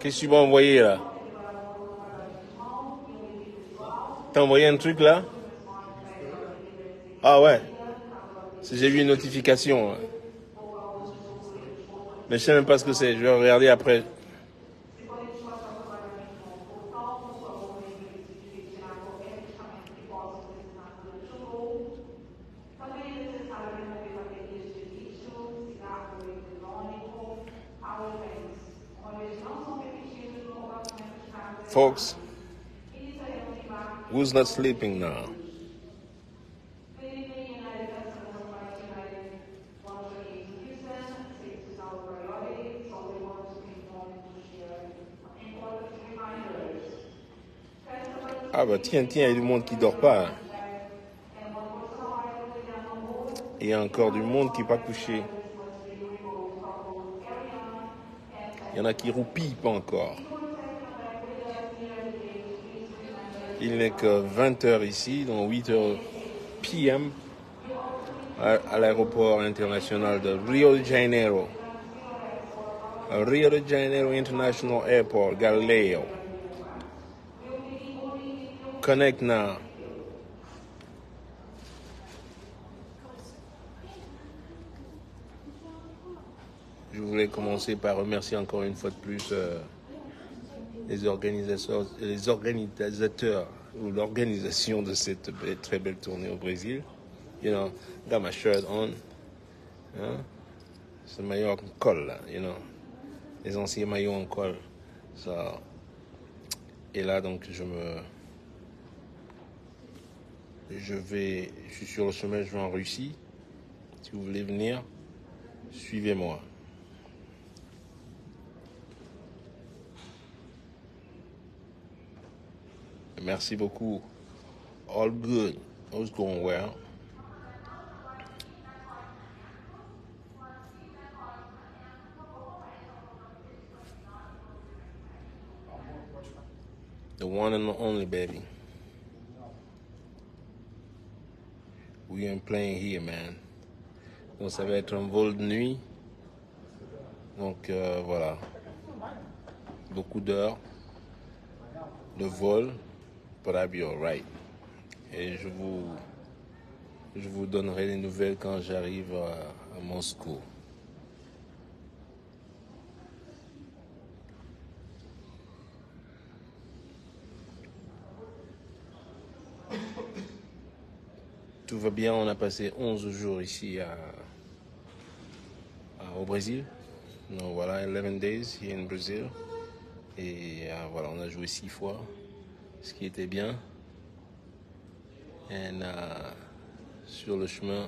Qu'est-ce que tu m'as envoyé là? T'as envoyé un truc là? Ah ouais. J'ai vu une notification. Hein. Mais je sais même pas ce que c'est. Je vais regarder après. Folks, who's not sleeping now? Ah bah tiens, il y a du monde qui dort pas. Hein. Il y a encore du monde qui n'est pas couché. Il y en a qui roupillent pas encore. Il n'est que 20h ici, donc 8h PM à l'aéroport international de Rio de Janeiro. Rio de Janeiro International Airport, Galileo. Connect now. Je voulais commencer par remercier encore une fois de plus les organisateurs ou l'organisation de cette très belle tournée au Brésil. You know, got my shirt on. Hein? C'est le maillot en col, là, you know. Les anciens maillots en col. Ça. Et là, donc, je suis sur le chemin, je vais en Russie. Si vous voulez venir, suivez-moi. Merci beaucoup. All good. All's going well. The one and the only, baby. We ain't playing here, man. Donc ça va être un vol de nuit. Donc voilà. Beaucoup d'heures de vol. But I'll be alright. Et je vous donnerai les nouvelles quand j'arrive à Moscou. Tout va bien, on a passé 11 jours ici au Brésil. Donc voilà, 11 days here in Brazil. Et voilà, on a joué 6 fois, ce qui était bien. Et sur le chemin,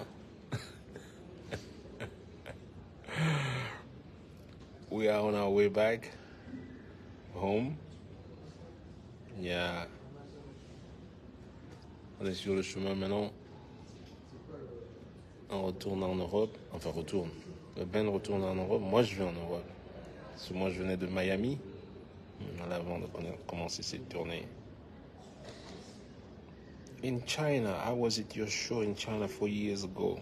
we are on our way back home. Yeah. On est sur le chemin maintenant. On retourne en Europe. Enfin, retourne. Ben retourne en Europe. Moi, je vais en Europe. Parce que moi, je venais de Miami. Avant de commencer cette tournée. In China, I was at your show in China 4 years ago.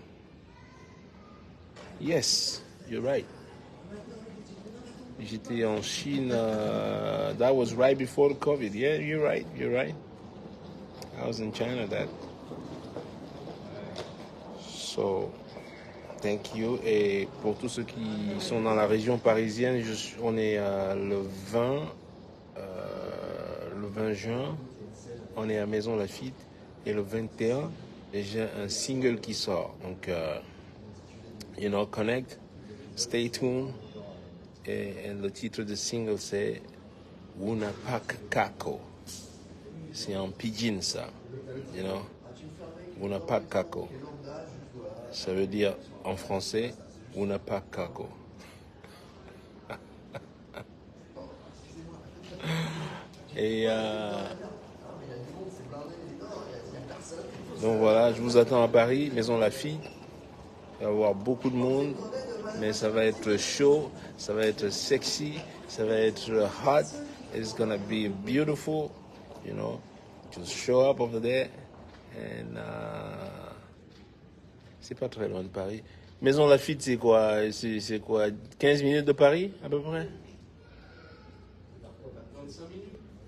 Yes, you're right. J'étais en Chine. That was right before the COVID. Yeah, you're right. I was in China that. So, thank you. Et pour tous ceux qui sont dans la région parisienne, on est le 20 juin. On est à Maison Lafitte. Et le 21, j'ai un single qui sort. Donc, connect, stay tuned. Et le titre du single, c'est Wunapak Kako. C'est en pidgin, ça. Wunapak Kako. Ça veut dire, en français, Wunapak Kako. Et donc voilà, je vous attends à Paris, Maison Lafitte. Il va y avoir beaucoup de monde, mais ça va être chaud, ça va être sexy, ça va être hot. It's gonna be beautiful, Just show up over there. And c'est pas très loin de Paris. Maison Lafitte, c'est quoi? C'est quoi? 15 minutes de Paris, à peu près?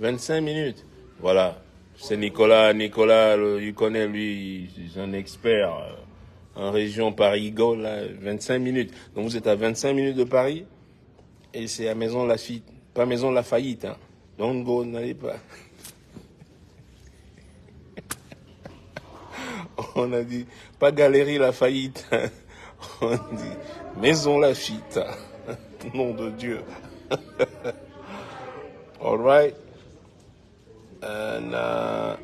25 minutes. Voilà. C'est Nicolas. Nicolas, il connaît, lui, c'est un expert en région Paris-Gaulle, là, 25 minutes. Donc vous êtes à 25 minutes de Paris et c'est à Maison Lafitte, pas Maison Lafayette. Hein. Don't go, n'allez pas. On a dit, pas Galerie Lafayette. Hein. On dit Maison Lafitte. Nom de Dieu. All right. And,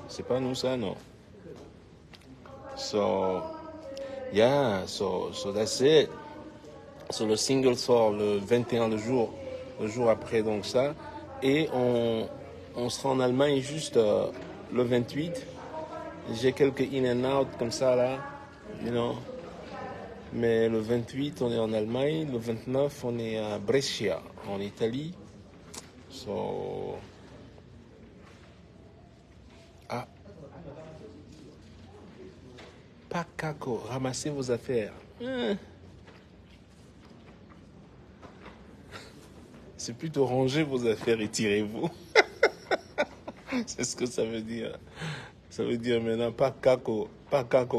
c'est pas nous ça, non. So, yeah, so that's it. So le single sort le 21, le jour après donc ça. Et on sera en Allemagne juste le 28. J'ai quelques in and out comme ça là, you know. Mais le 28, on est en Allemagne. Le 29, on est à Brescia, en Italie. So... Ah. Pas Caco, ramassez vos affaires. C'est plutôt ranger vos affaires et tirez-vous. C'est ce que ça veut dire. Ça veut dire maintenant pas Caco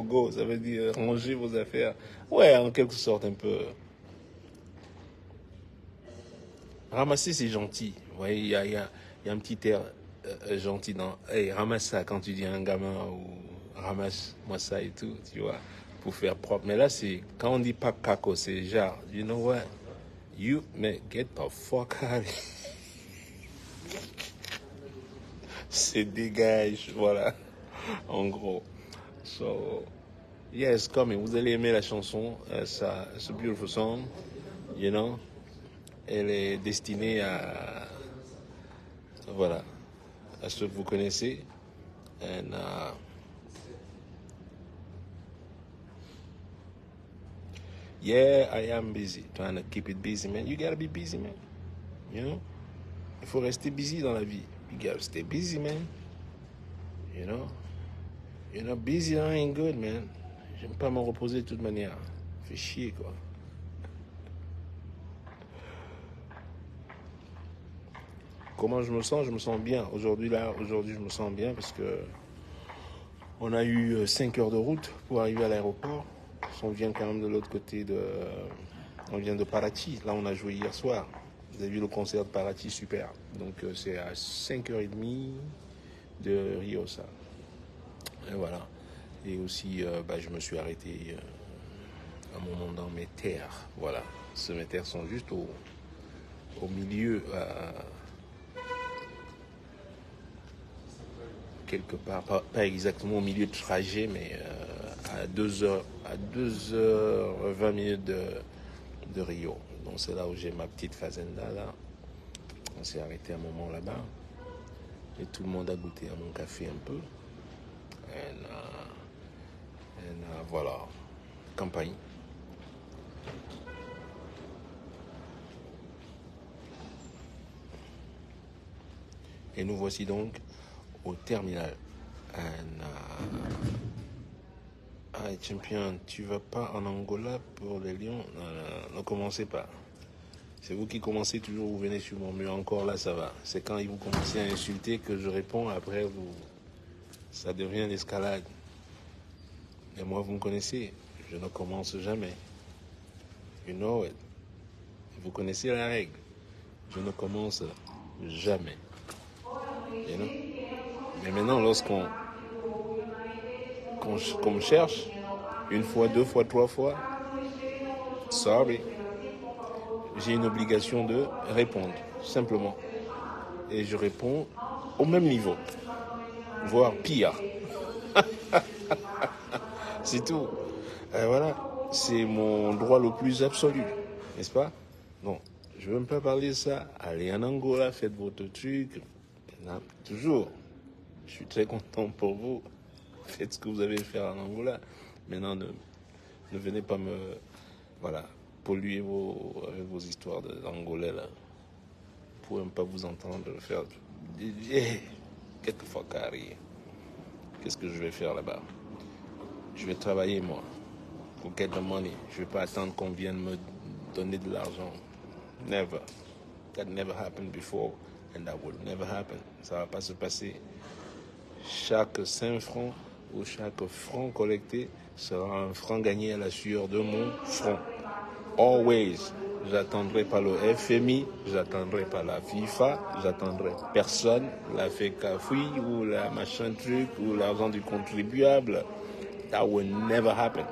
go. Ça veut dire ranger vos affaires. Ouais, en quelque sorte un peu. Ramasser, c'est gentil. Vous voyez, il y a un petit air gentil dans. Hey, ramasse ça quand tu dis à un gamin ou ramasse-moi ça et tout, tu vois, pour faire propre. Mais là, c'est quand on dit pas caco, c'est genre, you know what? You, man, get the fuck out. C'est dégage, voilà. En gros. So, yes, coming. Vous allez aimer la chanson. Ça, c'est beautiful song, you know. Elle est destinée à, voilà, à ceux que vous connaissez. And, yeah, I am busy. Trying to keep it busy, man. You gotta be busy, man. You know? Il faut rester busy dans la vie. You gotta stay busy, man. You know? You're not busy, that ain't good, man. J'aime pas me reposer de toute manière. Fait chier, quoi. Comment je me sens? Je me sens bien. Aujourd'hui, je me sens bien parce que on a eu 5 heures de route pour arriver à l'aéroport. On vient quand même de l'autre côté de... On vient de Paraty. Là, on a joué hier soir. Vous avez vu le concert de Paraty, super. Donc, c'est à 5h30 de Rio, ça. Et voilà. Et aussi, je me suis arrêté un moment dans mes terres. Voilà. Mes terres sont juste au milieu... quelque part, pas exactement au milieu de trajet, mais à 2h20 minutes de Rio. Donc c'est là où j'ai ma petite fazenda là. On s'est arrêté un moment là-bas. Et tout le monde a goûté à mon café un peu. Et voilà. Campagne. Et nous voici donc au terminal. Champion, tu vas pas en Angola pour les Lions? Non, ne commencez pas. C'est vous qui commencez toujours, vous venez sur mon mur. Encore là, ça va. C'est quand vous commencez à insulter que je réponds. Après, ça devient l'escalade. Et moi, vous me connaissez. Je ne commence jamais. You know it. Vous connaissez la règle. Je ne commence jamais. You know? Mais maintenant, lorsqu'on me cherche, une fois, deux fois, trois fois, sorry, j'ai une obligation de répondre, simplement. Et je réponds au même niveau, voire pire. C'est tout. Voilà, c'est mon droit le plus absolu, n'est-ce pas? Bon, je ne veux même pas parler de ça. Allez en Angola, faites votre truc. Non, toujours. Je suis très content pour vous. Faites ce que vous avez à faire en Angola. Maintenant, ne venez pas me... Voilà, polluer avec vos histoires d'Angolais, là. Je ne pourrais même pas vous entendre faire... Hey, get the fuck out of here. Qu'est-ce que je vais faire là-bas? Je vais travailler, moi. Go get the money. Je ne vais pas attendre qu'on vienne me donner de l'argent. Never. That never happened before and that will never happen. Ça ne va pas se passer. Chaque 5 francs ou chaque franc collecté sera un franc gagné à la sueur de mon front. Always. J'attendrai pas le FMI, j'attendrai pas la FIFA, j'attendrai personne, la FECAFUI ou la machin truc ou l'argent du contribuable. That will never happen.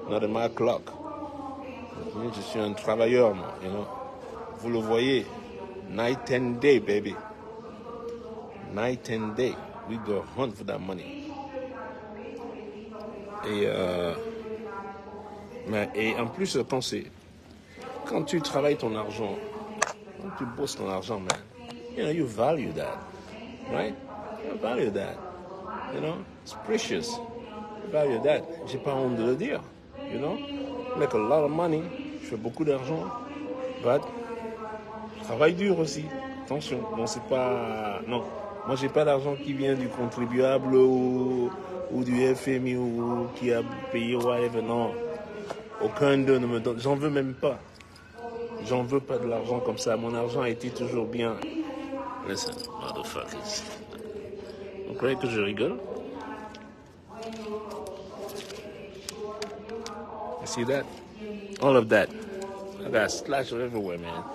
Not in my clock. Je suis un travailleur, moi, you know. Vous le voyez. Night and day, baby. Night and day. We go hunt for that money. Et en plus, quand tu travailles ton argent, quand tu bosses ton argent, man, you know, you value that, right? You value that, you know, it's precious. You value that. J'ai pas honte de le dire, you know. I make a lot of money, je fais beaucoup d'argent, but je travaille dur aussi. Attention, bon, c'est pas, non, moi j'ai pas d'argent qui vient du contribuable ou du FMI ou qui a payé whatever, non. Aucun d'eux ne me donne, j'en veux même pas. J'en veux pas de l'argent comme ça. Mon argent a été toujours bien. Listen, motherfuckers. Vous croyez que je rigole? You see that? All of that. I got splash everywhere, man.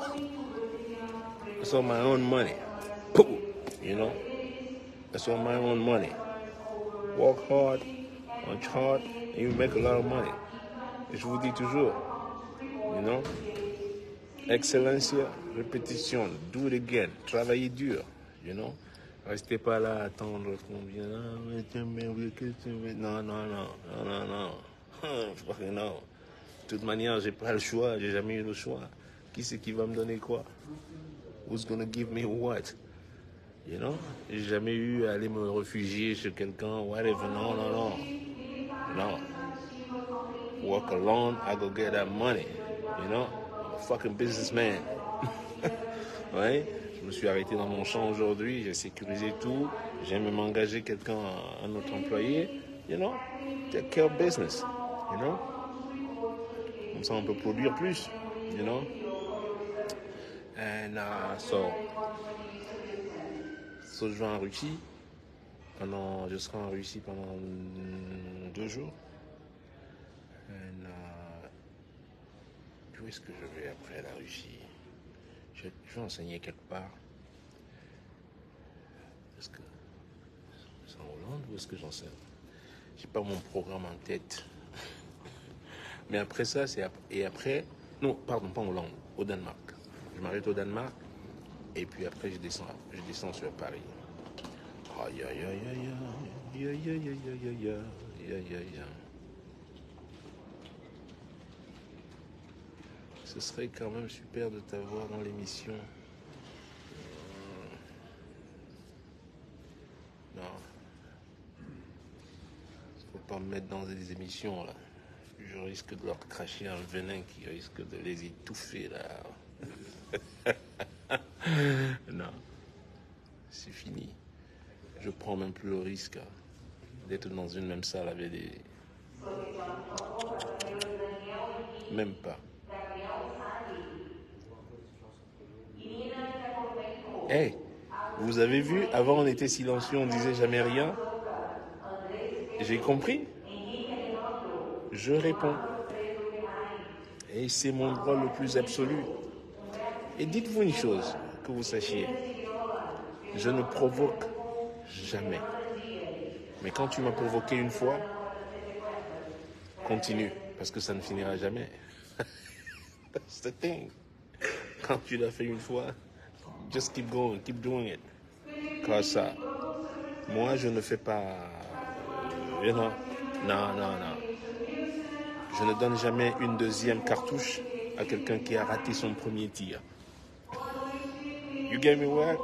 It's all my own money. You know? It's all my own money. Work hard, punch hard, and you make a lot of money. Et je vous dis toujours, you know? Excellencia, répétition, do it again, travaillez dur, you know. Restez pas là à attendre qu'on vienne. Non, non, non, non, non, non. Non. De toute manière, j'ai pas le choix, j'ai jamais eu le choix. Qui c'est qui va me donner quoi? Who's gonna give me what? You know? J'ai jamais eu à aller me réfugier chez quelqu'un, whatever. Non, non, non. Non. Work alone, I go get that money, you know. Fucking businessman. Ouais, je me suis arrêté dans mon champ aujourd'hui, j'ai sécurisé tout, j'ai même engagé quelqu'un, un autre employé, you know, take care of business, you know. Comme ça on peut produire plus, you know. And so je vais en Russie, je serai en Russie pendant 2 jours. And où est-ce que je vais après la Russie? Je vais enseigner quelque part. Est-ce que c'est en Hollande ou est-ce que j'enseigne? J'ai pas mon programme en tête. Mais après ça, non, pardon, pas en Hollande, au Danemark. Je m'arrête au Danemark et puis après je descends sur Paris. Aïe aïe aïe aïe aïe aïe aïe aïe aïe aïe aïe. Ce serait quand même super de t'avoir dans l'émission. Non. Faut pas me mettre dans des émissions là. Je risque de leur cracher un venin qui risque de les étouffer là. Non. C'est fini. Je prends même plus le risque d'être dans une même salle avec des... Même pas. Hey, vous avez vu, avant on était silencieux, on disait jamais rien. J'ai compris. Je réponds. Et c'est mon droit le plus absolu. Et dites-vous une chose, que vous sachiez. Je ne provoque jamais. Mais quand tu m'as provoqué une fois, continue, parce que ça ne finira jamais. That's the thing. Quand tu l'as fait une fois, just keep going, keep doing it. Comme ça. Moi, je ne fais pas... non, non, non, non. Je ne donne jamais une deuxième cartouche à quelqu'un qui a raté son premier tir. You get me where?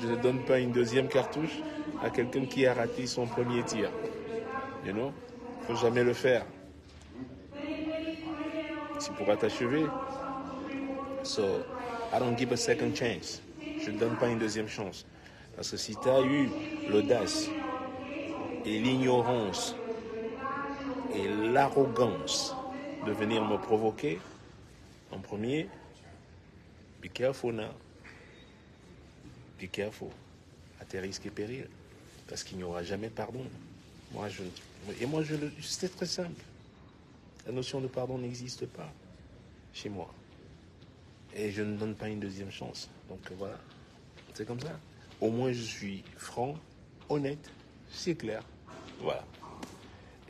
Je ne donne pas une deuxième cartouche à quelqu'un qui a raté son premier tir. You know? Faut jamais le faire. C'est pour t'achever. So, I don't give a second chance. Je ne donne pas une deuxième chance. Parce que si tu as eu l'audace et l'ignorance et l'arrogance de venir me provoquer en premier, be careful now. Be careful. À tes risques et périls. Parce qu'il n'y aura jamais pardon. C'est très simple. La notion de pardon n'existe pas chez moi. Et je ne donne pas une deuxième chance. Donc voilà, c'est comme ça. Au moins je suis franc, honnête, c'est clair. Voilà.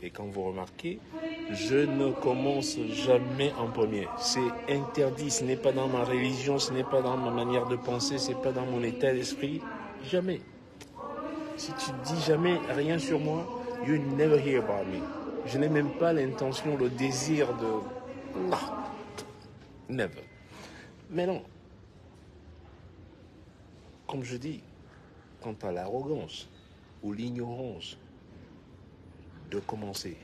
Et quand vous remarquez, je ne commence jamais en premier. C'est interdit, ce n'est pas dans ma religion, ce n'est pas dans ma manière de penser, ce n'est pas dans mon état d'esprit. Jamais. Si tu dis jamais rien sur moi, you never hear about me. Je n'ai même pas l'intention, le désir de... Non. Never. Mais non. Comme je dis, quant à l'arrogance ou l'ignorance de commencer,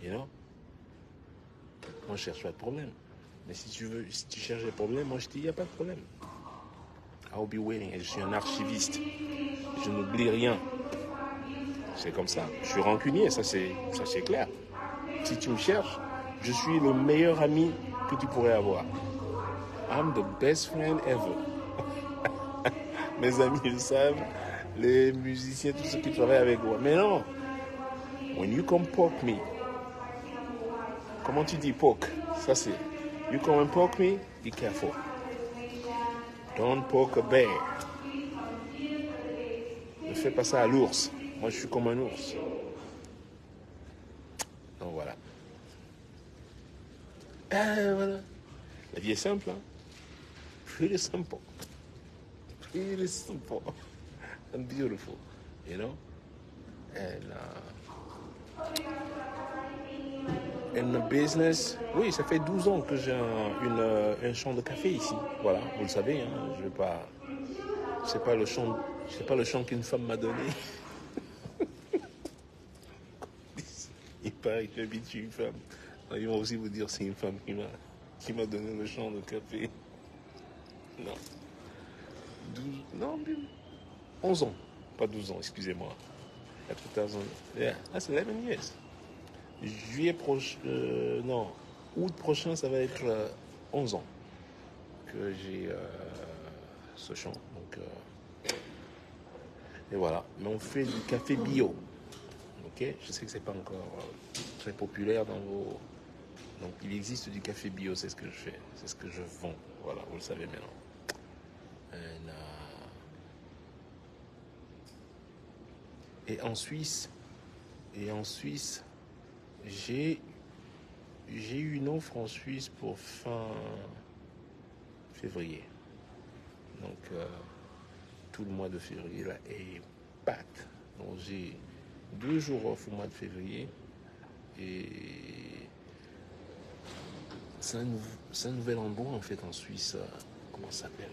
you know, moi je cherche pas de problème. Mais si tu cherches des problèmes, moi je dis, il n'y a pas de problème. I'll be waiting. Et je suis un archiviste. Je n'oublie rien. C'est comme ça. Je suis rancunier, ça c'est clair. Si tu me cherches, je suis le meilleur ami que tu pourrais avoir. I'm the best friend ever. Mes amis le savent, les musiciens, tous ceux qui travaillent avec moi. Mais non, when you come poke me, comment tu dis poke? Ça c'est, you come and poke me, be careful. Don't poke a bear. Ne fais pas ça à l'ours. Moi je suis comme un ours. Donc voilà. Voilà. La vie est simple, hein? Pretty simple. Pretty simple. And beautiful, you know? And the business, oui, ça fait 12 ans que j'ai un champ de café ici. Voilà, vous le savez, hein, je vais pas... C'est pas le champ qu'une femme m'a donné. Il paraît que j'habite chez une femme. Ils vont aussi vous dire c'est une femme qui m'a donné le champ de café. Non. 11 ans. Pas 12 ans, excusez-moi. 2000, yeah, that's 11 years. Juillet prochain, août prochain, ça va être 11 ans que j'ai ce champ. Donc, et voilà. Mais on fait du café bio. Ok, je sais que c'est pas encore très populaire dans vos... Donc il existe du café bio, c'est ce que je fais, c'est ce que je vends. Voilà, vous le savez maintenant. Et en Suisse, j'ai eu une offre en Suisse pour fin février. Donc tout le mois de février là est packed. Donc j'ai 2 jours off au mois de février et c'est un nouvel endroit en fait en Suisse. Comment ça s'appelle?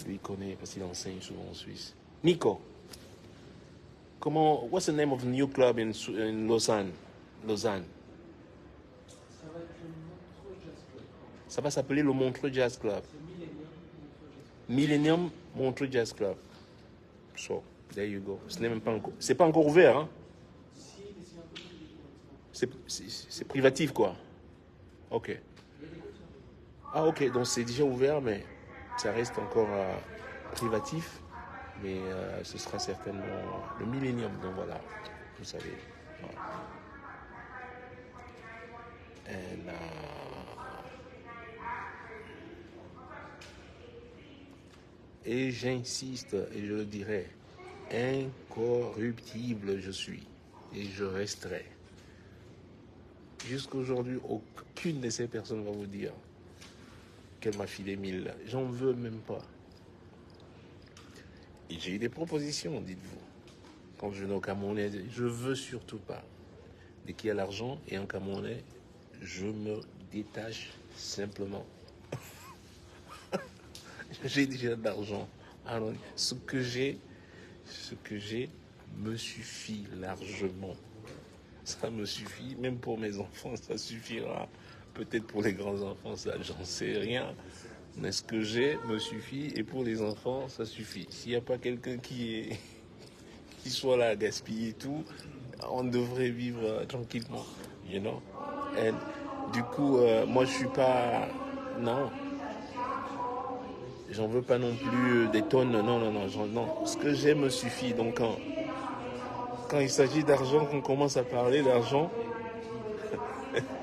Lui il connaît parce qu'il enseigne souvent en Suisse. Nico, what's the name of the new club in Lausanne? Ça va s'appeler le Montreux Jazz Club. Millennium Montreux Jazz Club. So, there you go. C'est pas encore ouvert, hein? C'est privatif, quoi. Ok. Ah, ok, donc c'est déjà ouvert, mais ça reste encore privatif. Mais ce sera certainement le Millennium, donc voilà, vous savez. Voilà. Et j'insiste, et je le dirai, incorruptible je suis, et je resterai. Jusqu'aujourd'hui, aucune de ces personnes va vous dire qu'elle m'a filé 1000. J'en veux même pas. Et j'ai eu des propositions, dites-vous. Quand je venais au Camerounais, je veux surtout pas. Dès qu'il y a l'argent et un Camerounais, je me détache simplement. J'ai déjà de l'argent. Alors, ce que j'ai me suffit largement. Ça me suffit, même pour mes enfants, ça suffira. Peut-être pour les grands-enfants, ça, j'en sais rien. Mais ce que j'ai me suffit, et pour les enfants, ça suffit. S'il n'y a pas quelqu'un qui soit là à gaspiller tout, on devrait vivre tranquillement, you know. Et du coup, moi je suis pas, non, j'en veux pas non plus des tonnes, non. Ce que j'ai me suffit. Donc quand il s'agit d'argent, qu'on commence à parler d'argent,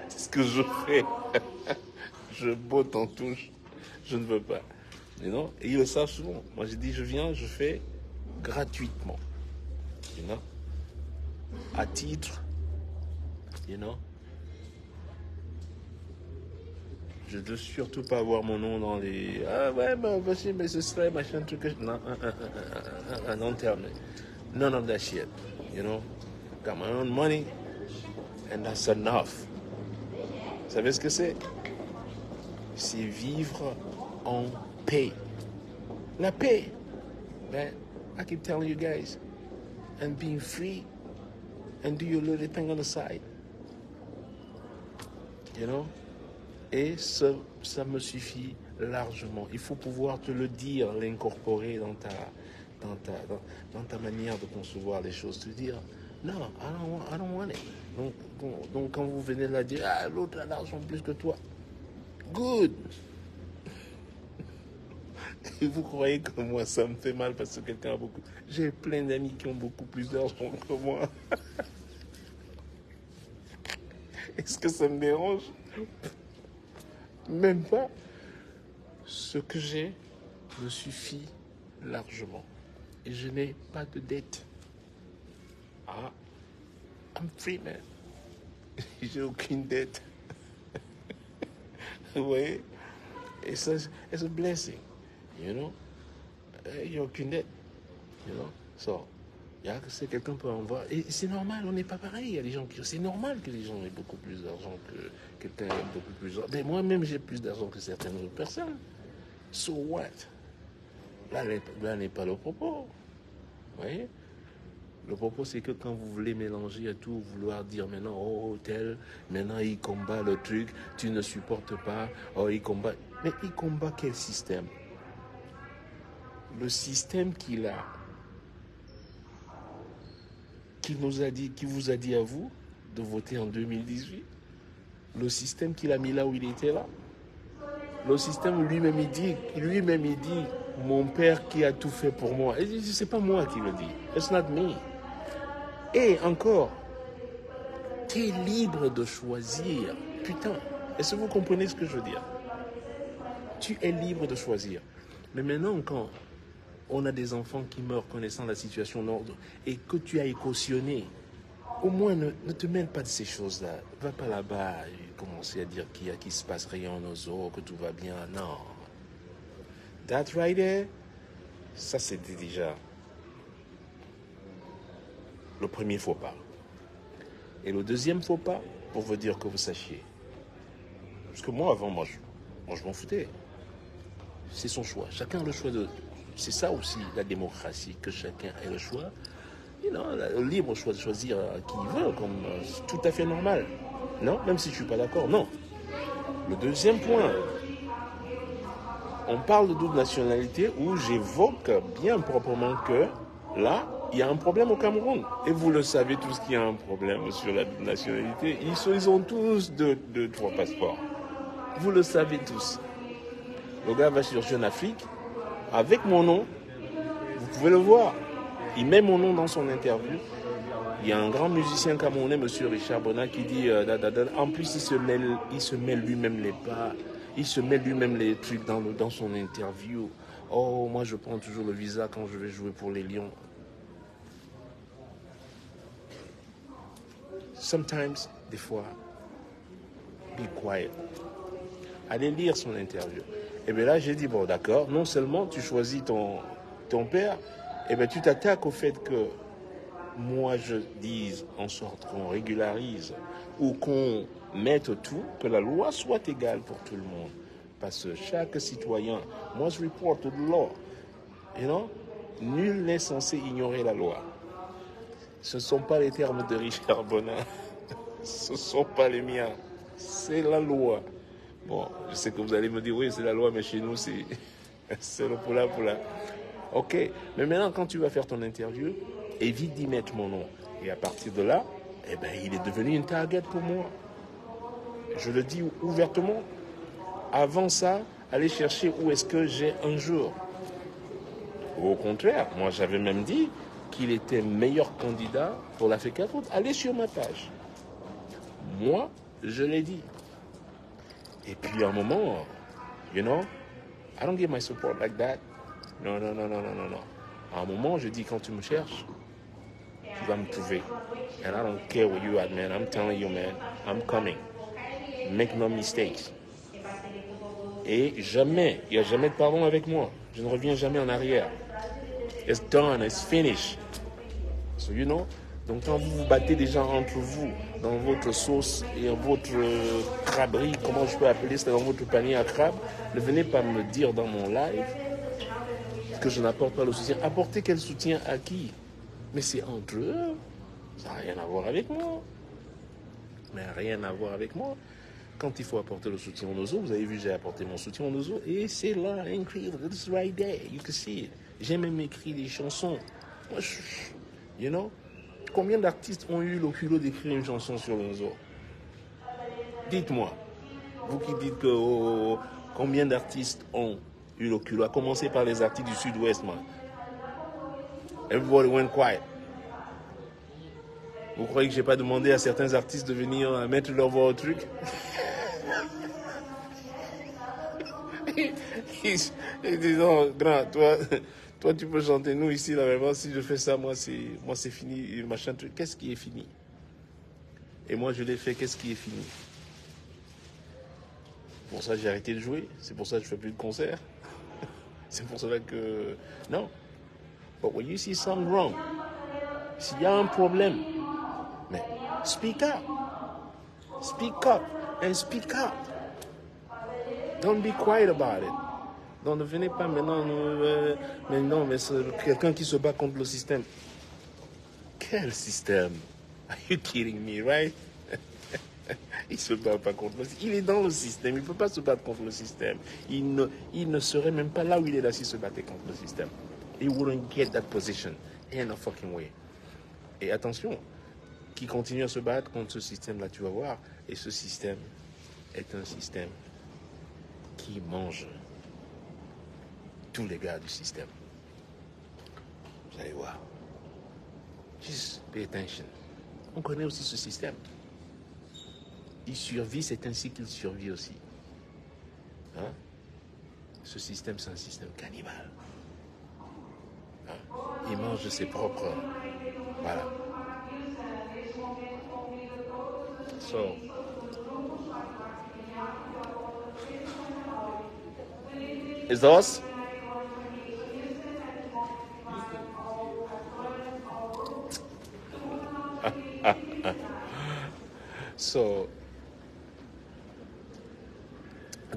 c'est ce que je fais. Je botte en touche, je ne veux pas. You know? Et ils le savent souvent. Moi j'ai dit, je viens, je fais gratuitement. You know? À titre, you know? Je ne veux surtout pas avoir mon nom dans les... Ah ouais, voici, mais ce serait machin truc... Non, don't tell me. None of that shit, you know? Got my own money, and that's enough. Vous savez ce que c'est? C'est vivre en paix. La paix. Man, I keep telling you guys. And being free, and do your little thing on the side. You know? Et ça me suffit largement. Il faut pouvoir te le dire, l'incorporer dans ta manière de concevoir les choses. Te dire, non, I don't want it. Donc quand vous venez là dire, ah, l'autre a l'argent plus que toi. Good. Et vous croyez que moi, ça me fait mal parce que quelqu'un a beaucoup... J'ai plein d'amis qui ont beaucoup plus d'argent que moi. Est-ce que ça me dérange? Même pas. Ce que j'ai me suffit largement. Et je n'ai pas de dette. Ah, I'm free, man. J'ai aucune dette. Vous voyez? Et ça, it's a blessing. You know? Il n'y a aucune dette. You know? So, c'est quelqu'un peut en voir. Et c'est normal, on n'est pas pareil. Il y a des gens qui... C'est normal que les gens aient beaucoup plus d'argent que quelqu'un ait beaucoup plus d'argent. Mais moi-même, j'ai plus d'argent que certaines autres personnes. So what? Là n'est pas le propos. Vous voyez? Le propos, c'est que quand vous voulez mélanger à tout, vouloir dire maintenant, oh, tel, maintenant il combat le truc, tu ne supportes pas, oh, il combat. Mais il combat quel système? Le système qu'il a, qui vous a dit à vous de voter en 2018, le système qu'il a mis là où il était là, le système où lui-même il dit, mon père qui a tout fait pour moi. Et c'est pas moi qui le dis. It's not me. Et encore, tu es libre de choisir. Putain, est-ce que vous comprenez ce que je veux dire? Tu es libre de choisir. Mais maintenant, quand on a des enfants qui meurent connaissant la situation d'ordre et que tu as cautionné, au moins ne te mêle pas de ces choses-là. Va pas là-bas et commencer à dire qu'il se passe rien aux autres, que tout va bien. Non. That right there, ça c'était déjà le premier faux pas. Et le deuxième faux pas, pour vous dire que vous sachiez. Parce que moi, avant, moi je m'en foutais. C'est son choix. Chacun a le choix de... C'est ça aussi, la démocratie, que chacun ait le choix. Le libre choix de choisir qui il veut, comme c'est tout à fait normal. Non, même si je ne suis pas d'accord, non. Le deuxième point, on parle de double nationalité où j'évoque bien proprement que là, il y a un problème au Cameroun. Et vous le savez tous qu'il y a un problème sur la double nationalité. Ils ont tous deux, trois passeports. Vous le savez tous. Le gars va sur Jeune Afrique avec mon nom. Vous pouvez le voir. Il met mon nom dans son interview. Il y a un grand musicien camerounais, M. Richard Bona, qui dit en plus, il se met lui-même les pas. Il se met lui-même les trucs dans son interview. Oh, moi, je prends toujours le visa quand je vais jouer pour les Lions. Sometimes, des fois, be quiet. Allez lire son interview. Et bien là, j'ai dit, bon, d'accord, non seulement tu choisis ton père, et bien tu t'attaques au fait que moi, je dise en sorte qu'on régularise ou qu'on mette tout, que la loi soit égale pour tout le monde. Parce que chaque citoyen must report to the law. You know? Nul n'est censé ignorer la loi. Ce ne sont pas les termes de Richard Bonin. Ce ne sont pas les miens. C'est la loi. Bon, je sais que vous allez me dire, oui, c'est la loi, mais chez nous, c'est le poula. Ok, mais maintenant, quand tu vas faire ton interview, évite d'y mettre mon nom. Et à partir de là, eh ben, il est devenu une target pour moi. Je le dis ouvertement. Avant ça, aller chercher où est-ce que j'ai un jour. Au contraire, moi j'avais même dit qu'il était meilleur candidat pour l'Africa Foot. Allez sur ma page. Moi, je l'ai dit. Et puis à un moment, you know, I don't give my support like that. Non. À un moment, je dis quand tu me cherches, tu vas me trouver. And I don't care where you at, man. I'm telling you, man, I'm coming. Make no mistakes. Et jamais, il n'y a jamais de pardon avec moi. Je ne reviens jamais en arrière. It's done, it's finished. So, you know, donc quand vous vous battez déjà entre vous, dans votre sauce et votre craberie, comment je peux appeler ça, dans votre panier à crabe, ne venez pas me dire dans mon live que je n'apporte pas le soutien. Apporter quel soutien à qui? Mais c'est entre eux. Ça n'a rien à voir avec moi. Mais rien à voir avec moi. Quand il faut apporter le soutien aux oiseaux, vous avez vu, j'ai apporté mon soutien aux oiseaux. Et c'est là, incredible. It's right there. You can see it. J'ai même écrit des chansons. Moi, you know, combien d'artistes ont eu le culot d'écrire une chanson sur les oiseaux? Dites-moi. Vous qui dites que combien d'artistes ont eu le culot, à commencer par les artistes du Sud-Ouest, man. Everybody went quiet. Vous croyez que j'ai pas demandé à certains artistes de venir mettre leur voix au truc? Ils disent non, grand, toi tu peux chanter, nous ici là vraiment si je fais ça, moi c'est fini, machin truc. Qu'est-ce qui est fini? Et moi je l'ai fait, qu'est-ce qui est fini? Pour ça j'ai arrêté de jouer, c'est pour ça que je fais plus de concerts. C'est pour cela que non. But when you see something wrong, s'il y a un problème, mais speak up and speak up. Don't be quiet about it. Donc ne venez pas maintenant, mais c'est quelqu'un qui se bat contre le système. Quel système? Are you kidding me, right? Il se bat pas contre le système. Il est dans le système, il ne peut pas se battre contre le système. Il ne serait même pas là où il est là s'il se battait contre le système. He wouldn't get that position in a fucking way. Et attention, qui continue à se battre contre ce système-là, tu vas voir. Et ce système est un système qui mange tous les gars du système. Vous allez voir. Just pay attention. On connaît aussi ce système. Il survit, c'est ainsi qu'il survit aussi. Hein? Ce système, c'est un système cannibale. Hein? Il mange ses propres... Voilà. So... Is us? So,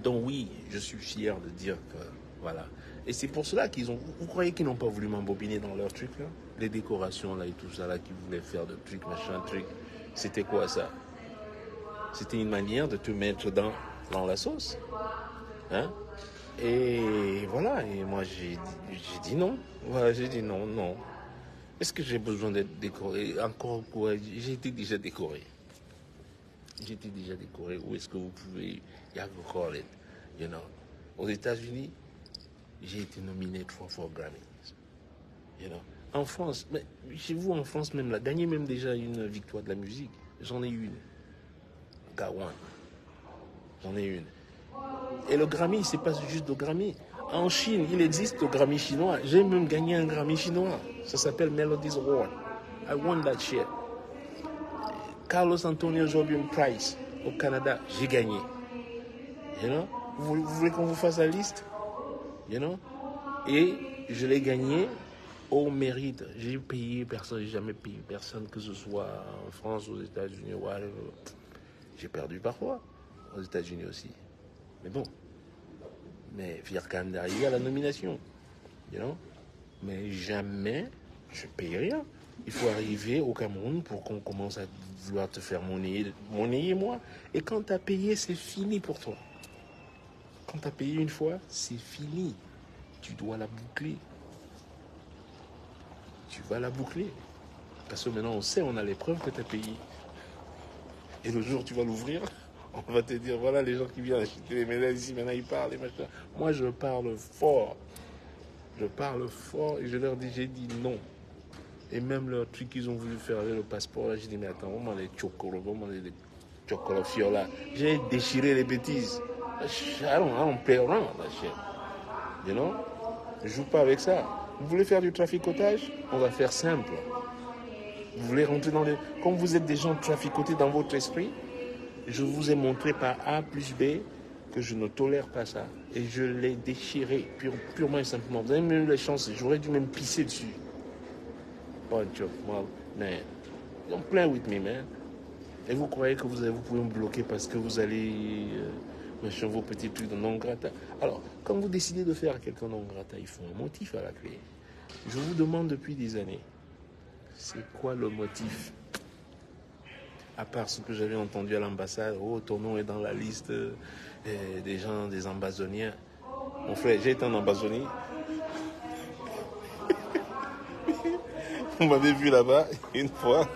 donc oui, je suis fier de dire que voilà. Et c'est pour cela qu'ils ont. Vous croyez qu'ils n'ont pas voulu m'embobiner dans leur truc là? Les décorations là et tout ça là qu'ils voulaient faire de trucs, machin, truc. C'était quoi ça? C'était une manière de te mettre dans la sauce. Hein? Et voilà, et moi j'ai dit non. Voilà, j'ai dit non. Est-ce que j'ai besoin d'être décoré? Encore quoi? J'ai été déjà décoré. J'étais déjà décoré. Où est-ce que vous pouvez... You have to call it, you know. Aux États-Unis, j'ai été nominé 3 fois aux Grammys. You know. En France, mais chez vous en France même, là, gagné même déjà une victoire de la musique. J'en ai une. Got one. J'en ai une. Et le Grammy, c'est pas juste le Grammy. En Chine, il existe le Grammy chinois. J'ai même gagné un Grammy chinois. Ça s'appelle Melodies Award. I won that shit. Carlos Antonio Jobim Prize au Canada, j'ai gagné. You know? Vous voulez qu'on vous fasse la liste? You know? Et je l'ai gagné au mérite. J'ai payé personne, j'ai jamais payé personne, que ce soit en France, aux États-Unis, whatever. J'ai perdu parfois, aux États-Unis aussi. Mais bon. Mais fier quand même d'arriver à la nomination. You know? Mais jamais je paye rien. Il faut arriver au Cameroun pour qu'on commence à vouloir te faire monnayer moi. Et quand tu as payé, c'est fini pour toi. Quand tu as payé une fois, c'est fini. Tu dois la boucler. Tu vas la boucler. Parce que maintenant, on sait, on a les preuves que tu as payé. Et le jour où tu vas l'ouvrir, on va te dire, voilà les gens qui viennent acheter les médailles ici, maintenant ils parlent, et machin. Moi, je parle fort. Je parle fort et je leur dis, j'ai dit non. Et même leur truc qu'ils ont voulu faire avec le passeport, là, j'ai dit, mais attends, vraiment les chocolats, vraiment les chocolats fiola. J'ai déchiré les bêtises. I don't play around, that shit. You know? Je joue pas avec ça. Vous voulez faire du traficotage? On va faire simple. Vous voulez rentrer dans les... Comme vous êtes des gens traficotés dans votre esprit, je vous ai montré par A plus B que je ne tolère pas ça. Et je l'ai déchiré, purement et simplement. Vous avez même eu la chance, j'aurais dû même pisser dessus. Bunch of man. Don't play with me, man. Et vous croyez que vous pouvez me bloquer parce que vous allez machin vos petits trucs de non grata. Alors, quand vous décidez de faire quelqu'un non grata, il faut un motif à la clé. Je vous demande depuis des années, c'est quoi le motif? À part ce que j'avais entendu à l'ambassade, oh, ton nom est dans la liste des gens, des ambazoniens. Mon frère, j'ai été en Ambazonie. Vous m'avez vu là-bas une fois.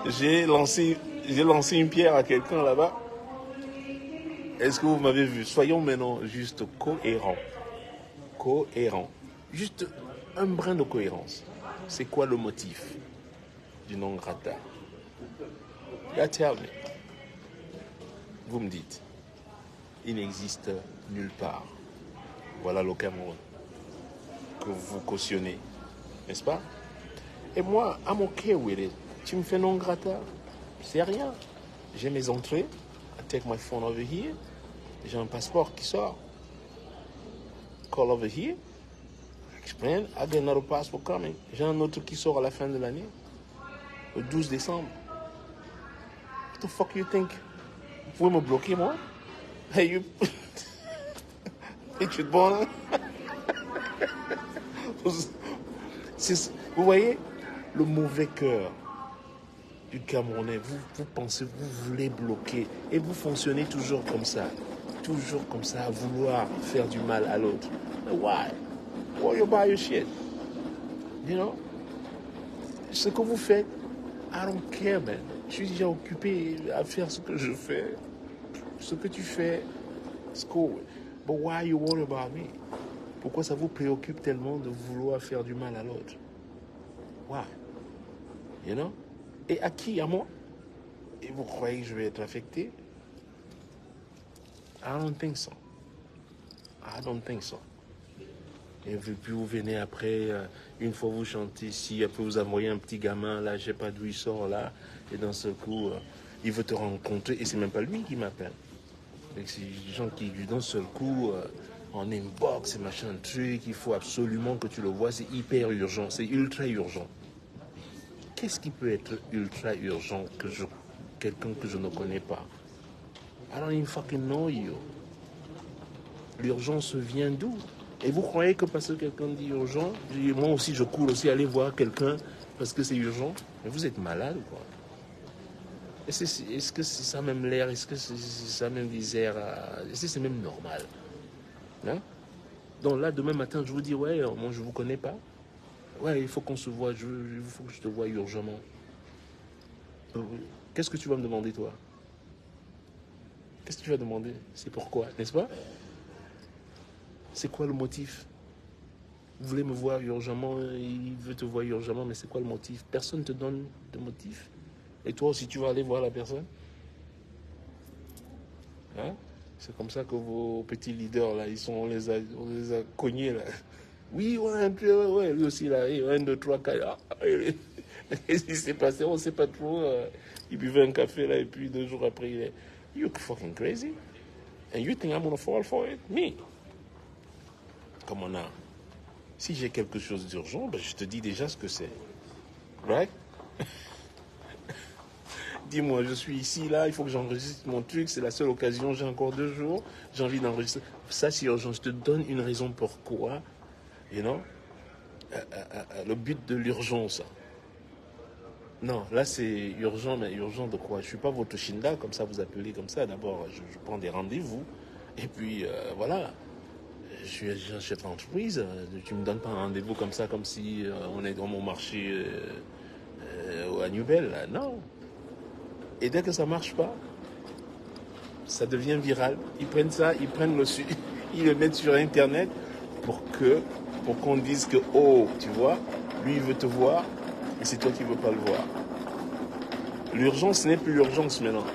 J'ai lancé une pierre à quelqu'un là-bas. Est-ce que vous m'avez vu? Soyons maintenant juste cohérents. Cohérents. Juste un brin de cohérence. C'est quoi le motif du non grata? Tell me. Vous me dites. Il n'existe nulle part. Voilà le Cameroun que vous cautionnez. N'est-ce pas? Et moi, I'm okay with it. Tu me fais non grata? C'est rien. J'ai mes entrées. I take my phone over here. J'ai un passeport qui sort. Call over here. Explain. I get another passport coming. J'ai un autre qui sort à la fin de l'année. Le 12 décembre. What the fuck you think? Vous pouvez me bloquer, moi? Hey, you... Et tu te bornes? Vous voyez le mauvais cœur du Camerounais. Vous pensez, vous voulez bloquer. Et vous fonctionnez toujours comme ça. Toujours comme ça, à vouloir faire du mal à l'autre. Why? Why you buy your shit? You know? Ce que vous faites, I don't care, man. Je suis déjà occupé à faire ce que je fais. Ce que tu fais, it's cool. But why you worry about me? Pourquoi ça vous préoccupe tellement de vouloir faire du mal à l'autre? Why? You know? Et à qui? À moi? Et vous croyez que je vais être affecté? I don't think so. I don't think so. Et puis vous venez après, une fois vous chantez ici, après vous envoyez un petit gamin, là, je sais pas d'où il sort, là, et d'un seul coup, il veut te rencontrer, et c'est même pas lui qui m'appelle. C'est des gens qui, d'un seul coup, en inbox, et machin, truc, il faut absolument que tu le vois, c'est hyper urgent, c'est ultra urgent. Qu'est-ce qui peut être ultra urgent que quelqu'un que je ne connais pas? I don't even fucking know you. L'urgence vient d'où? Et vous croyez que parce que quelqu'un dit urgent, moi aussi je cours aussi aller voir quelqu'un parce que c'est urgent? Mais vous êtes malade ou quoi? Est-ce que c'est ça même l'air? Est-ce que c'est ça même les airs? Est-ce que c'est même normal? Hein? Donc là, demain matin, je vous dis, ouais, moi je vous connais pas. Ouais, il faut qu'on se voit, il faut que je te voie urgemment. Qu'est-ce que tu vas me demander, toi? Qu'est-ce que tu vas demander? C'est pourquoi, n'est-ce pas? C'est quoi le motif? Vous voulez me voir urgemment, il veut te voir urgemment, mais c'est quoi le motif? Personne ne te donne de motif. Et toi aussi, tu vas aller voir la personne? Hein? C'est comme ça que vos petits leaders, là, on les a cognés, là. Oui, ouais, lui aussi, là, 1, 2, 3, 4. Qu'est-ce qui s'est passé? On ne sait pas trop. Il buvait un café, là, et puis 2 jours après, il est... You fucking crazy? And you think I'm gonna fall for it? Me? Come on now. Si j'ai quelque chose d'urgent, ben je te dis déjà ce que c'est. Right? Dis-moi, je suis ici, là, il faut que j'enregistre mon truc, c'est la seule occasion, j'ai encore 2 jours, j'ai envie d'enregistrer. Ça, c'est urgent. Je te donne une raison pourquoi, you know? Le but de l'urgence. Non, là, c'est urgent, mais urgent de quoi? Je ne suis pas votre Shinda, comme ça, vous appelez comme ça. D'abord, je prends des rendez-vous, et puis, voilà. Je suis un chef d'entreprise, tu ne me donnes pas un rendez-vous comme ça, comme si on est dans mon marché à Newbel, là. Non. Et dès que ça marche pas, ça devient viral. Ils prennent ça, ils le mettent sur Internet pour qu'on dise que, oh, tu vois, lui, il veut te voir, et c'est toi qui ne veux pas le voir. L'urgence n'est plus l'urgence maintenant.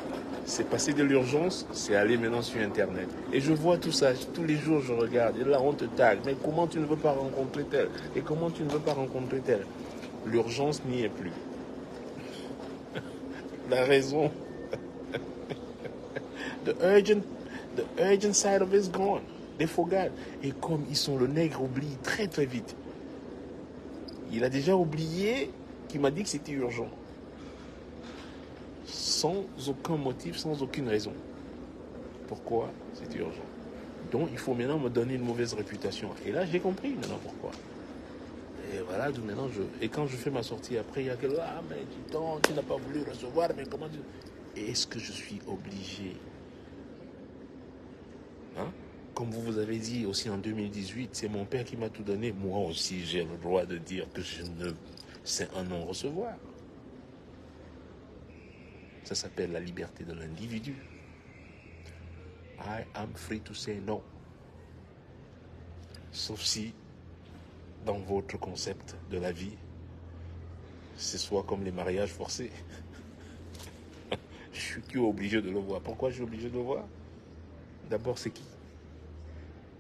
C'est passer de l'urgence, c'est aller maintenant sur Internet. Et je vois tout ça, tous les jours je regarde, et là on te tag, mais comment tu ne veux pas rencontrer tel? Et comment tu ne veux pas rencontrer tel? L'urgence n'y est plus. La raison, the urgent side of it is gone. They forgot. Et comme ils sont le nègre oublie très très vite. Il a déjà oublié qu'il m'a dit que c'était urgent. Sans aucun motif, sans aucune raison. Pourquoi c'est urgent? Donc il faut maintenant me donner une mauvaise réputation. Et là j'ai compris maintenant pourquoi. Et voilà, donc maintenant et quand je fais ma sortie après, il y a quelqu'un, ah mais dis donc, tu n'as pas voulu recevoir, mais comment tu... Et est-ce que je suis obligé? Hein? Comme vous avez dit aussi en 2018, c'est mon père qui m'a tout donné. Moi aussi j'ai le droit de dire que c'est un non-recevoir. Ça s'appelle la liberté de l'individu. I am free to say no. Sauf si, dans votre concept de la vie, c'est soit comme les mariages forcés. Je suis obligé de le voir. Pourquoi je suis obligé de le voir? D'abord, c'est qui?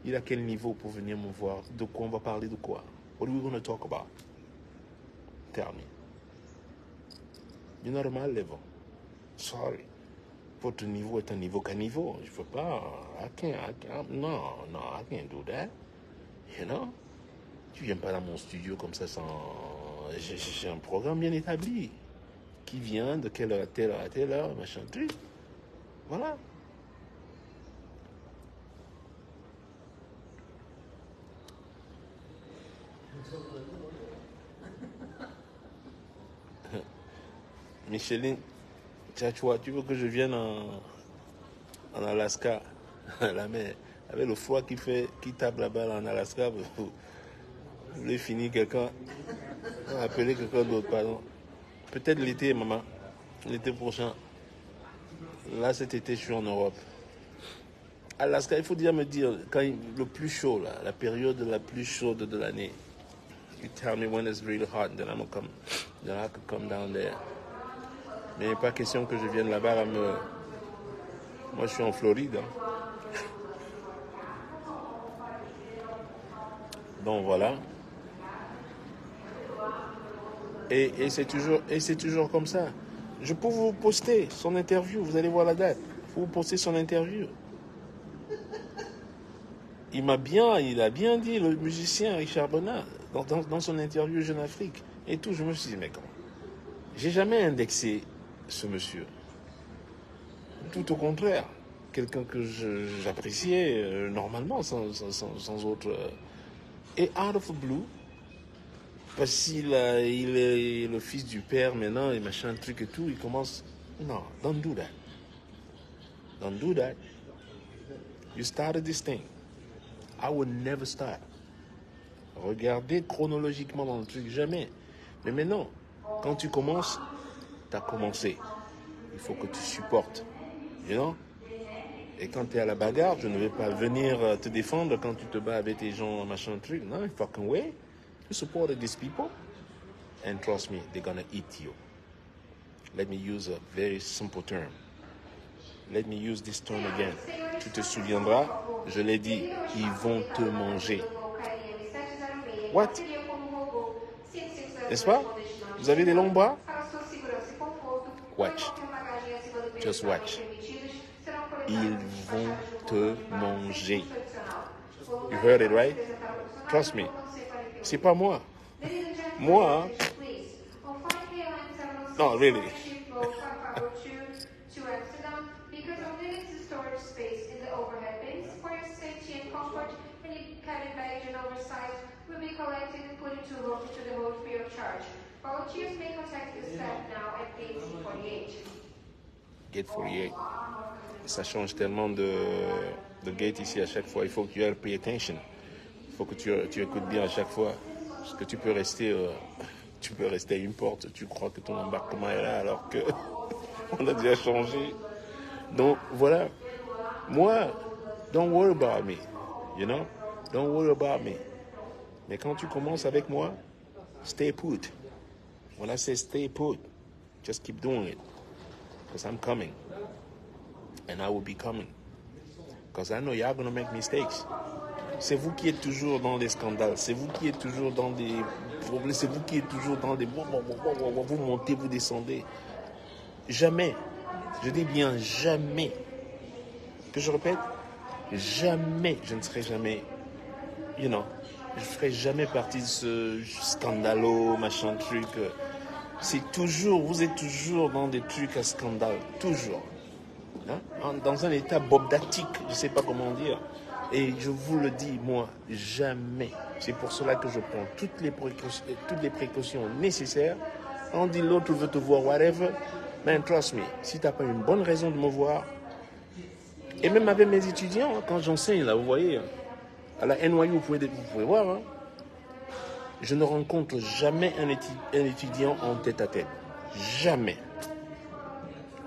Il a quel niveau pour venir me voir? De quoi on va parler? De quoi? What are we going to talk about? Tell me. You're not at my level. Sorry. Votre niveau est un niveau qu'un niveau. Je ne peux pas. Non, I can't do that. You know? Tu viens pas dans mon studio comme ça sans... J'ai un programme bien établi. Qui vient de quelle heure à telle heure à telle heure, machin truc. Voilà. Micheline, tu veux que je vienne en Alaska, la mer, avec le froid qui tape là-bas en Alaska, vous voulez finir quelqu'un, appeler quelqu'un d'autre, pardon. Peut-être l'été, maman, l'été prochain. Là, cet été, je suis en Europe. Alaska, il faut déjà me dire, quand le plus chaud, là, la période la plus chaude de l'année. You tell me when it's really hot, then I can come down there. Mais il n'est pas question que je vienne là-bas Moi, je suis en Floride. Hein. Donc, voilà. Et c'est toujours comme ça. Je peux vous poster son interview. Vous allez voir la date. Il faut vous poster son interview. Il a bien dit, le musicien Richard Bonnat, dans son interview Jeune Afrique. Et tout, je me suis dit, mais comment? J'ai jamais indexé ce monsieur. Tout au contraire. Quelqu'un que j'appréciais normalement, sans autre... Et out of the blue, parce qu'il est le fils du père maintenant, et machin, truc et tout, il commence... Non, don't do that. Don't do that. You started this thing. I would never start. Regardez chronologiquement dans le truc, jamais. Mais maintenant, quand tu commences, tu as commencé. Il faut que tu supportes. You know? Et quand tu es à la bagarre, je ne vais pas venir te défendre quand tu te bats avec tes gens, machin truc. Non, fucking way. You supported these people. And trust me, they're gonna eat you. Let me use a very simple term. Let me use this term again. Tu te souviendras, je l'ai dit, ils vont te manger. What? N'est-ce pas? Vous avez des longs bras? Watch. Just watch. Ils vont te manger. You heard it, right? Trust me. C'est pas moi. Moi, non, really. Gate 48. Ça change tellement de gate ici à chaque fois. Il faut que tu pay attention. Il faut que tu écoutes bien à chaque fois. Parce que tu peux rester tu peux rester à une porte. Tu crois que ton embarquement est là alors que on a déjà changé. Donc voilà. Moi, don't worry about me. You know? Don't worry about me. Mais quand tu commences avec moi, stay put. When I say stay put, just keep doing it. Because I'm coming. And I will be coming. Because I know you're going to make mistakes. C'est vous qui êtes toujours dans des scandales. C'est vous qui êtes toujours dans des problèmes. C'est vous qui êtes toujours dans des... Vous montez, vous descendez. Jamais. Je dis bien jamais. Que je répète, jamais. Je ne serai jamais... You know, je ne ferai jamais partie de ce scandalo, machin truc. C'est toujours... Vous êtes toujours dans des trucs à scandale. Toujours. Hein? Dans un état bobdatique, je ne sais pas comment dire. Et je vous le dis, moi, jamais. C'est pour cela que je prends toutes les précautions nécessaires. On dit l'autre veut te voir, whatever. Man, trust me, si tu n'as pas une bonne raison de me voir, et même avec mes étudiants, quand j'enseigne, là, vous voyez, à la NYU, vous pouvez voir, hein, je ne rencontre jamais un étudiant en tête-à-tête. Jamais.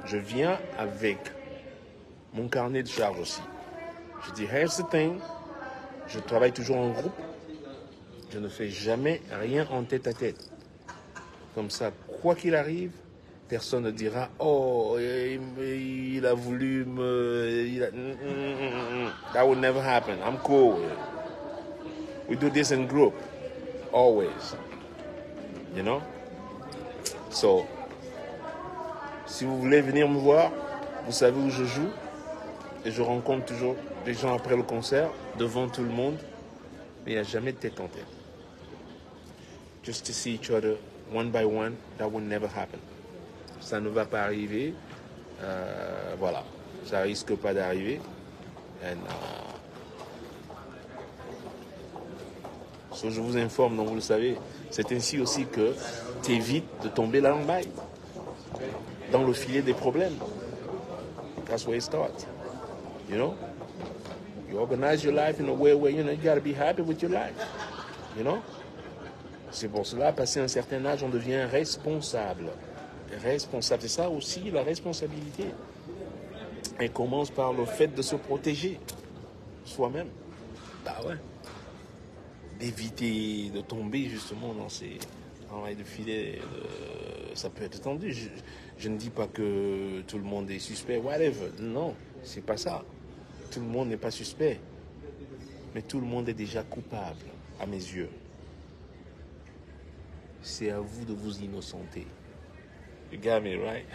Je viens avec mon carnet de charge aussi. Je dis, here's the thing, je travaille toujours en groupe, je ne fais jamais rien en tête-à-tête. Comme ça, quoi qu'il arrive, personne ne dira, oh, il a voulu me... That would never happen, I'm cool. We do this in group, always. You know? So, si vous voulez venir me voir, vous savez où je joue, et je rencontre toujours les gens après le concert, devant tout le monde, mais il n'y a jamais de tête en tête. Just to see each other one by one, that will never happen. Ça ne va pas arriver. Voilà, ça risque pas d'arriver. So je vous informe, donc vous le savez, c'est ainsi aussi que tu évites de tomber là en bas, dans le filet des problèmes. That's where it starts. You know? You organize your life in a way where, you know, you gotta be happy with your life. You know? C'est pour cela, passé un certain âge, on devient responsable. Responsable, c'est ça aussi la responsabilité. Elle commence par le fait de se protéger soi-même. Bah ouais. D'éviter de tomber justement dans ces travails de filet. Ça peut être tendu. Je ne dis pas que tout le monde est suspect, whatever. Non, c'est pas ça. Tout le monde n'est pas suspect. Mais tout le monde est déjà coupable, à mes yeux. C'est à vous de vous innocenter. You got me, right?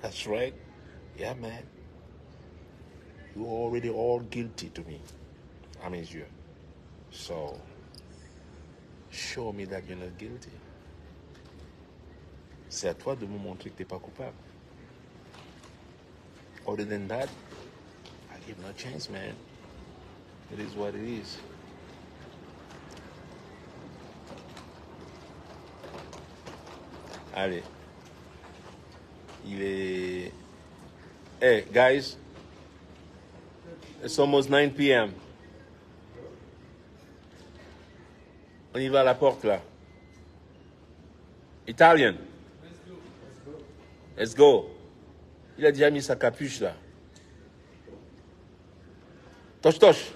That's right. Yeah, man. You're already all guilty to me, à mes yeux. So, show me that you're not guilty. C'est à toi de me montrer que tu n'es pas coupable. Other than that, I give no chance, man. It is what it is. Allez. Il est... Hey, guys. It's almost 9 p.m. On y va à la porte, là. Italian. Let's go. Il a déjà mis sa capuche, là. Toche, toche.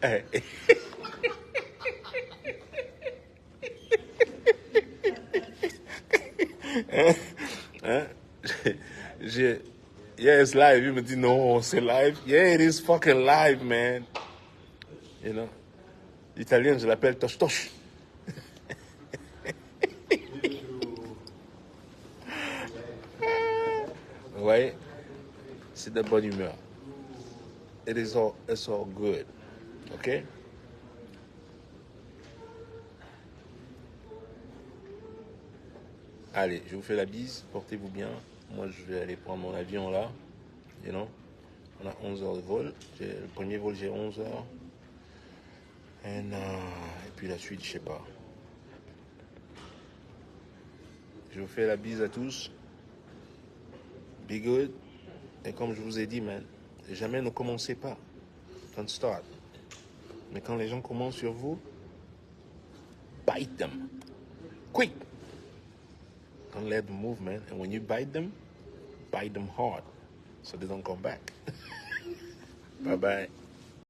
Hey. Hein? Yeah, it's live. Il me dit non, c'est live. Yeah, it is fucking live, man. You know? L'italien, je l'appelle Tosh Tosh. Ouais, c'est de bonne humeur. It's all good. OK? Allez, je vous fais la bise, portez-vous bien. Moi, je vais aller prendre mon avion là. You know? On a 11 heures de vol. Le premier vol, j'ai 11 heures. Et puis la suite, je sais pas. Je vous fais la bise à tous. Be good. Et comme je vous ai dit, man, jamais ne commencez pas. Don't start. Mais quand les gens commencent sur vous, bite them. Quick. Don't let them move, man. And when you bite them hard so they don't come back. Bye-bye.